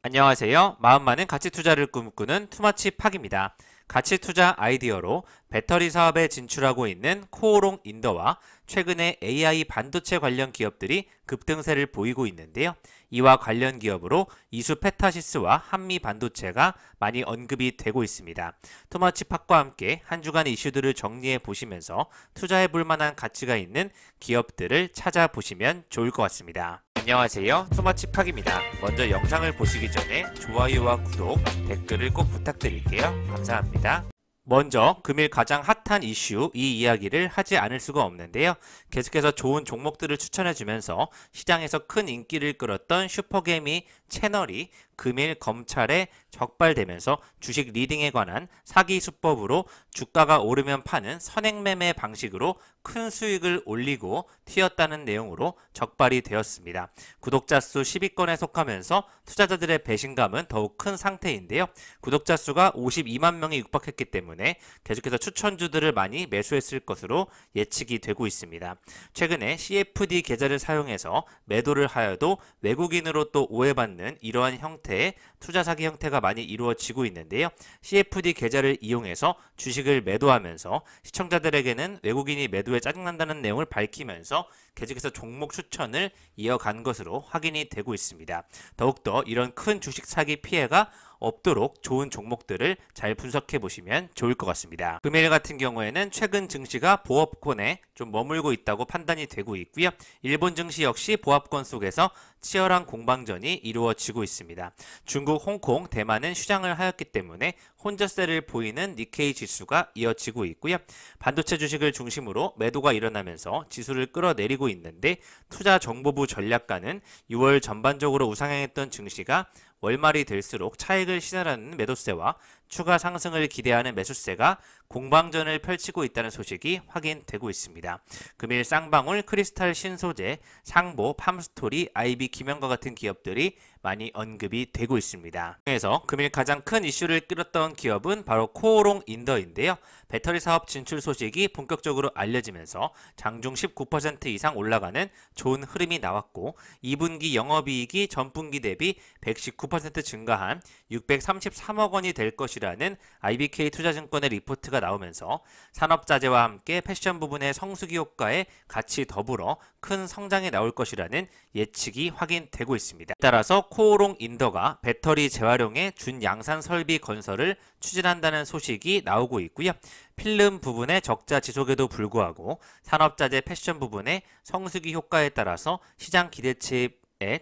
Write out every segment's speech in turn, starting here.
안녕하세요. 마음 많은 가치 투자를 꿈꾸는 투마치 팍입니다. 가치 투자 아이디어로 배터리 사업에 진출하고 있는 코오롱 인더와 최근에 AI 반도체 관련 기업들이 급등세를 보이고 있는데요. 이와 관련 기업으로 이수 페타시스와 한미 반도체가 많이 언급이 되고 있습니다. 투마치 팍과 함께 한 주간 이슈들을 정리해 보시면서 투자해 볼 만한 가치가 있는 기업들을 찾아보시면 좋을 것 같습니다. 안녕하세요. 투마치팍입니다. 먼저 영상을 보시기 전에 좋아요와 구독, 댓글을 꼭 부탁드릴게요. 감사합니다. 먼저 금일 가장 핫한 이슈 이 이야기를 하지 않을 수가 없는데요. 계속해서 좋은 종목들을 추천해주면서 시장에서 큰 인기를 끌었던 슈퍼개미 채널이 금일 검찰에 적발되면서 주식 리딩에 관한 사기 수법으로 주가가 오르면 파는 선행매매 방식으로 큰 수익을 올리고 튀었다는 내용으로 적발이 되었습니다. 구독자 수 10위권에 속하면서 투자자들의 배신감은 더욱 큰 상태인데요. 구독자 수가 52만 명이 육박했기 때문에 계속해서 추천주들을 많이 매수했을 것으로 예측이 되고 있습니다. 최근에 CFD 계좌를 사용해서 매도를 하여도 외국인으로 또 오해받는 이러한 형태의 투자 사기 형태가 많이 이루어지고 있는데요. CFD 계좌를 이용해서 주식을 매도하면서 시청자들에게는 외국인이 매도에 짜증난다는 내용을 밝히면서 계속해서 종목 추천을 이어간 것으로 확인이 되고 있습니다. 더욱더 이런 큰 주식 사기 피해가 없도록 좋은 종목들을 잘 분석해 보시면 좋을 것 같습니다. 금일 같은 경우에는 최근 증시가 보합권에 좀 머물고 있다고 판단이 되고 있고요. 일본 증시 역시 보합권 속에서 치열한 공방전이 이루어지고 있습니다. 중국, 홍콩, 대만은 휴장을 하였기 때문에 혼자세를 보이는 니케이 지수가 이어지고 있고요. 반도체 주식을 중심으로 매도가 일어나면서 지수를 끌어내리고 있는데 투자정보부 전략가는 6월 전반적으로 우상향했던 증시가 월말이 될수록 차익을 실현하는 매도세와 추가 상승을 기대하는 매수세가 공방전을 펼치고 있다는 소식이 확인되고 있습니다. 금일 쌍방울, 크리스탈 신소재, 상보, 팜스토리, 아이비, 김영과 같은 기업들이 많이 언급이 되고 있습니다. 그래서 금일 가장 큰 이슈를 끌었던 기업은 바로 코오롱 인더인데요. 배터리 사업 진출 소식이 본격적으로 알려지면서 장중 19% 이상 올라가는 좋은 흐름이 나왔고 2분기 영업이익이 전분기 대비 119% 증가한 633억 원이 될 것이라는 IBK 투자증권의 리포트가 나오면서 산업자재와 함께 패션 부분의 성수기 효과에 같이 더불어 큰 성장이 나올 것이라는 예측이 확인되고 있습니다. 따라서 코오롱 인더가 배터리 재활용의 준양산 설비 건설을 추진한다는 소식이 나오고 있고요. 필름 부분의 적자 지속에도 불구하고 산업자재 패션 부분의 성수기 효과에 따라서 시장 기대치에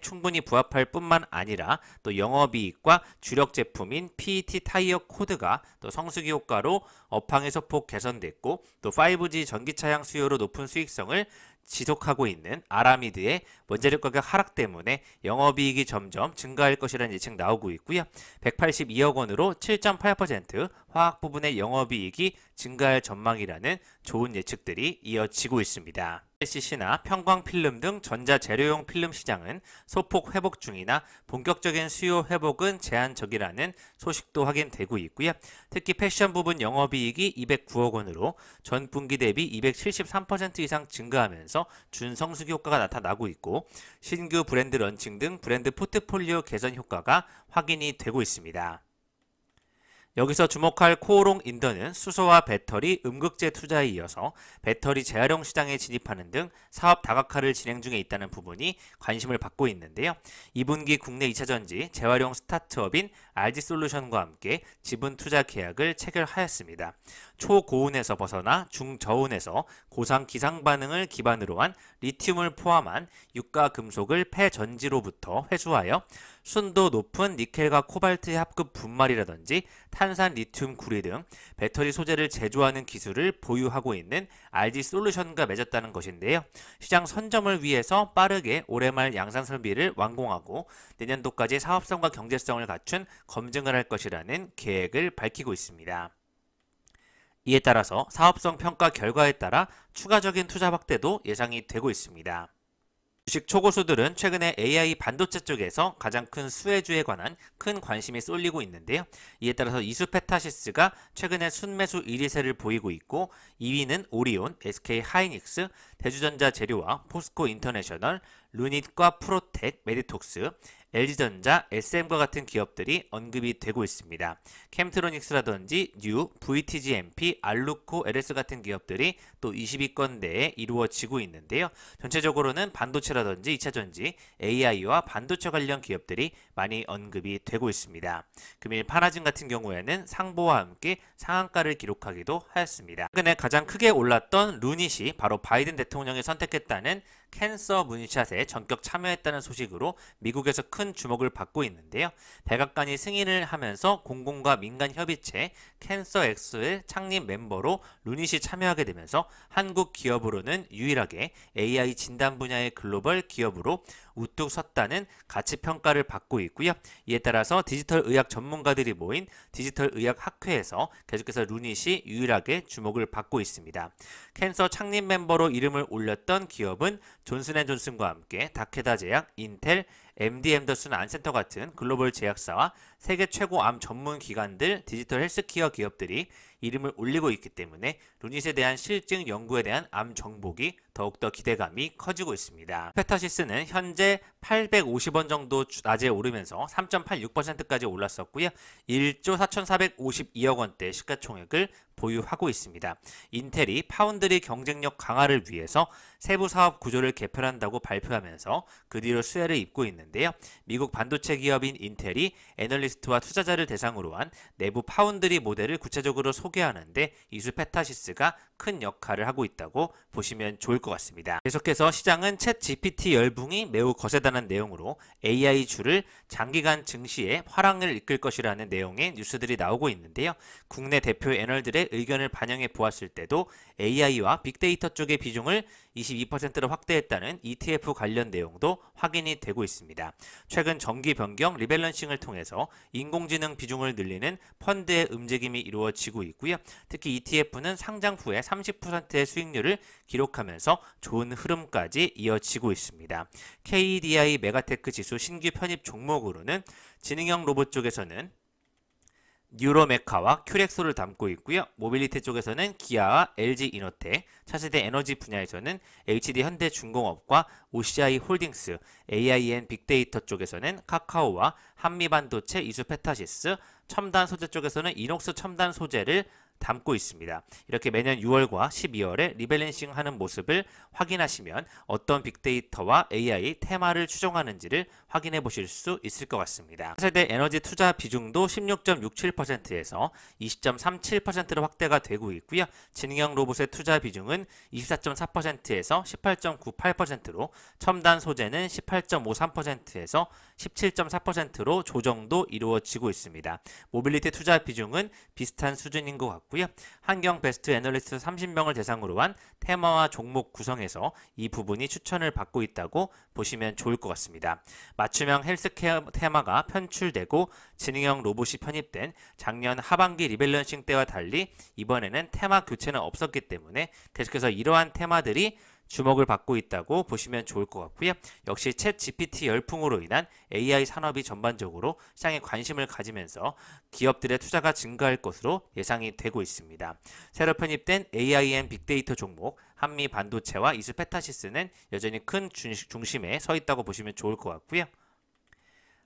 충분히 부합할 뿐만 아니라 또 영업이익과 주력 제품인 PET 타이어 코드가 또 성수기 효과로 업황의 소폭 개선됐고 또 5G 전기차량 수요로 높은 수익성을 지속하고 있는 아라미드의 원재료 가격 하락 때문에 영업이익이 점점 증가할 것이라는 예측 나오고 있고요. 182억 원으로 7.8% 화학 부분의 영업이익이 증가할 전망이라는 좋은 예측들이 이어지고 있습니다. LCC나 편광필름 등 전자재료용 필름 시장은 소폭 회복 중이나 본격적인 수요 회복은 제한적이라는 소식도 확인되고 있고요. 특히 패션 부분 영업이익이 209억 원으로 전 분기 대비 273% 이상 증가하면서 준성수기 효과가 나타나고 있고 신규 브랜드 런칭 등 브랜드 포트폴리오 개선 효과가 확인이 되고 있습니다. 여기서 주목할 코오롱 인더는 수소와 배터리, 음극재 투자에 이어서 배터리 재활용 시장에 진입하는 등 사업 다각화를 진행 중에 있다는 부분이 관심을 받고 있는데요. 2분기 국내 2차전지 재활용 스타트업인 RG솔루션과 함께 지분 투자 계약을 체결하였습니다. 초고온에서 벗어나 중저온에서 고상 기상 반응을 기반으로 한 리튬을 포함한 유가 금속을 폐전지로부터 회수하여 순도 높은 니켈과 코발트의 합급 분말이라든지 탄산 리튬 구리 등 배터리 소재를 제조하는 기술을 보유하고 있는 RG솔루션과 맺었다는 것인데요. 시장 선점을 위해서 빠르게 올해 말 양산 설비를 완공하고 내년도까지 사업성과 경제성을 갖춘 검증을 할 것이라는 계획을 밝히고 있습니다. 이에 따라서 사업성 평가 결과에 따라 추가적인 투자 확대도 예상이 되고 있습니다. 주식 초고수들은 최근에 AI 반도체 쪽에서 가장 큰 수혜주에 관한 큰 관심이 쏠리고 있는데요. 이에 따라서 이수페타시스가 최근에 순매수 1위세를 보이고 있고 2위는 오리온, SK하이닉스, 대주전자 재료와 포스코 인터내셔널, 루닛과 프로텍, 메디톡스, LG전자, SM과 같은 기업들이 언급이 되고 있습니다. 캠트로닉스라든지 뉴, VTGMP, 알루코, LS 같은 기업들이 또 20위권 내에 이루어지고 있는데요. 전체적으로는 반도체라든지 2차전지, AI와 반도체 관련 기업들이 많이 언급이 되고 있습니다. 금일 파나진 같은 경우에는 상보와 함께 상한가를 기록하기도 하였습니다. 최근에 가장 크게 올랐던 루닛이 바로 바이든 대통령이 선택했다는 캔서 문샷에 전격 참여했다는 소식으로 미국에서 큰 주목을 받고 있는데요. 백악관이 승인을 하면서 공공과 민간 협의체 캔서X의 창립 멤버로 루닛이 참여하게 되면서 한국 기업으로는 유일하게 AI 진단 분야의 글로벌 기업으로 우뚝 섰다는 가치 평가를 받고 있고요. 이에 따라서 디지털 의학 전문가들이 모인 디지털 의학 학회에서 계속해서 루닛이 유일하게 주목을 받고 있습니다. 캔서 창립 멤버로 이름을 올렸던 기업은 존슨앤존슨과 함께 다케다 제약, 인텔, MD 앤더슨 안센터 같은 글로벌 제약사와 세계 최고 암 전문 기관들, 디지털 헬스케어 기업들이 이름을 올리고 있기 때문에 루닛에 대한 실증 연구에 대한 암 정복이 더욱더 기대감이 커지고 있습니다. 페타시스는 현재 850원 정도 낮에 오르면서 3.86%까지 올랐었고요. 1조 4,452억 원대 시가총액을 보유하고 있습니다. 인텔이 파운드리 경쟁력 강화를 위해서 세부 사업 구조를 개편한다고 발표하면서 그 뒤로 수혜를 입고 있는데요. 미국 반도체 기업인 인텔이 애널리스트와 투자자를 대상으로 한 내부 파운드리 모델을 구체적으로 소개하는데 이수 페타시스가 큰 역할을 하고 있다고 보시면 좋을 것 같습니다. 계속해서 시장은 챗 GPT 열풍이 매우 거세다는 내용으로 AI주를 장기간 증시에 화랑을 이끌 것이라는 내용의 뉴스들이 나오고 있는데요. 국내 대표 애널들의 의견을 반영해 보았을 때도 AI와 빅데이터 쪽의 비중을 22%로 확대했다는 ETF 관련 내용도 확인이 되고 있습니다. 최근 정기 변경 리밸런싱을 통해서 인공지능 비중을 늘리는 펀드의 움직임이 이루어지고 있고요. 특히 ETF는 상장 후에 30%의 수익률을 기록하면서 좋은 흐름까지 이어지고 있습니다. KDI 메가테크 지수 신규 편입 종목으로는 지능형 로봇 쪽에서는 뉴로메카와 큐렉소를 담고 있고요. 모빌리티 쪽에서는 기아와 LG 이노텍, 차세대 에너지 분야에서는 HD 현대중공업과 OCI 홀딩스, AIN 빅데이터 쪽에서는 카카오와 한미반도체 이수페타시스, 첨단 소재 쪽에서는 이녹스 첨단 소재를 담고 있습니다. 이렇게 매년 6월과 12월에 리밸런싱 하는 모습을 확인하시면 어떤 빅데이터와 AI 테마를 추종하는지를 확인해 보실 수 있을 것 같습니다. 차세대 에너지 투자 비중도 16.67%에서 20.37%로 확대가 되고 있고요. 지능형 로봇의 투자 비중은 24.4%에서 18.98%로 첨단 소재는 18.53%에서 17.4%로 조정도 이루어지고 있습니다. 모빌리티 투자 비중은 비슷한 수준인 것 같고 환경 베스트 애널리스트 30명을 대상으로 한 테마와 종목 구성에서 이 부분이 추천을 받고 있다고 보시면 좋을 것 같습니다. 맞춤형 헬스케어 테마가 편출되고 지능형 로봇이 편입된 작년 하반기 리밸런싱 때와 달리 이번에는 테마 교체는 없었기 때문에 계속해서 이러한 테마들이 주목을 받고 있다고 보시면 좋을 것 같고요. 역시 챗 GPT 열풍으로 인한 AI 산업이 전반적으로 시장에 관심을 가지면서 기업들의 투자가 증가할 것으로 예상이 되고 있습니다. 새로 편입된 AIN 빅데이터 종목 한미 반도체와 이수페타시스는 여전히 큰 중심에 서 있다고 보시면 좋을 것 같고요.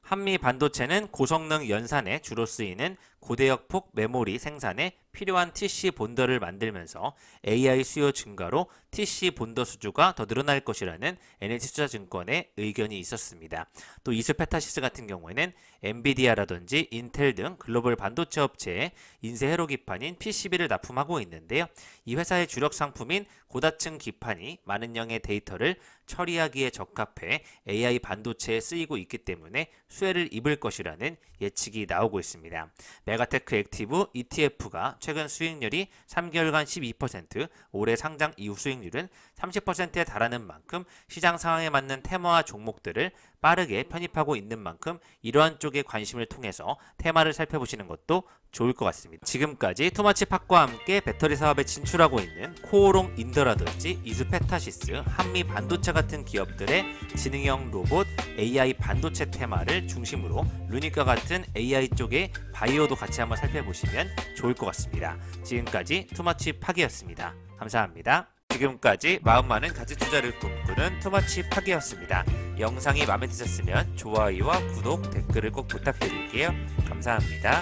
한미 반도체는 고성능 연산에 주로 쓰이는 고대역폭 메모리 생산에 필요한 TC 본더를 만들면서 AI 수요 증가로 TC 본더 수주가 더 늘어날 것이라는 NH투자증권의 의견이 있었습니다. 또 이수페타시스 같은 경우에는 엔비디아라든지 인텔 등 글로벌 반도체 업체에 인쇄 회로 기판인 PCB를 납품하고 있는데요. 이 회사의 주력 상품인 고다층 기판이 많은 양의 데이터를 처리하기에 적합해 AI 반도체에 쓰이고 있기 때문에 수혜를 입을 것이라는 예측이 나오고 있습니다. 메가테크 액티브 ETF가 최근 수익률이 3개월간 12%, 올해 상장 이후 수익률은 30%에 달하는 만큼 시장 상황에 맞는 테마와 종목들을 빠르게 편입하고 있는 만큼 이러한 쪽에 관심을 통해서 테마를 살펴보시는 것도 좋을 것 같습니다. 지금까지 투마치팍과 함께 배터리 사업에 진출하고 있는 코오롱 인더라든지 이수페타시스, 한미 반도체 같은 기업들의 지능형 로봇, AI 반도체 테마를 중심으로 루닛과 같은 AI 쪽의 바이오도 같이 한번 살펴보시면 좋을 것 같습니다. 지금까지 투마치팍이었습니다. 감사합니다. 지금까지 마음 많은 가치 투자를 꿈꾸는 투마치팍이었습니다. 영상이 마음에 드셨으면 좋아요와 구독, 댓글을 꼭 부탁드릴게요. 감사합니다.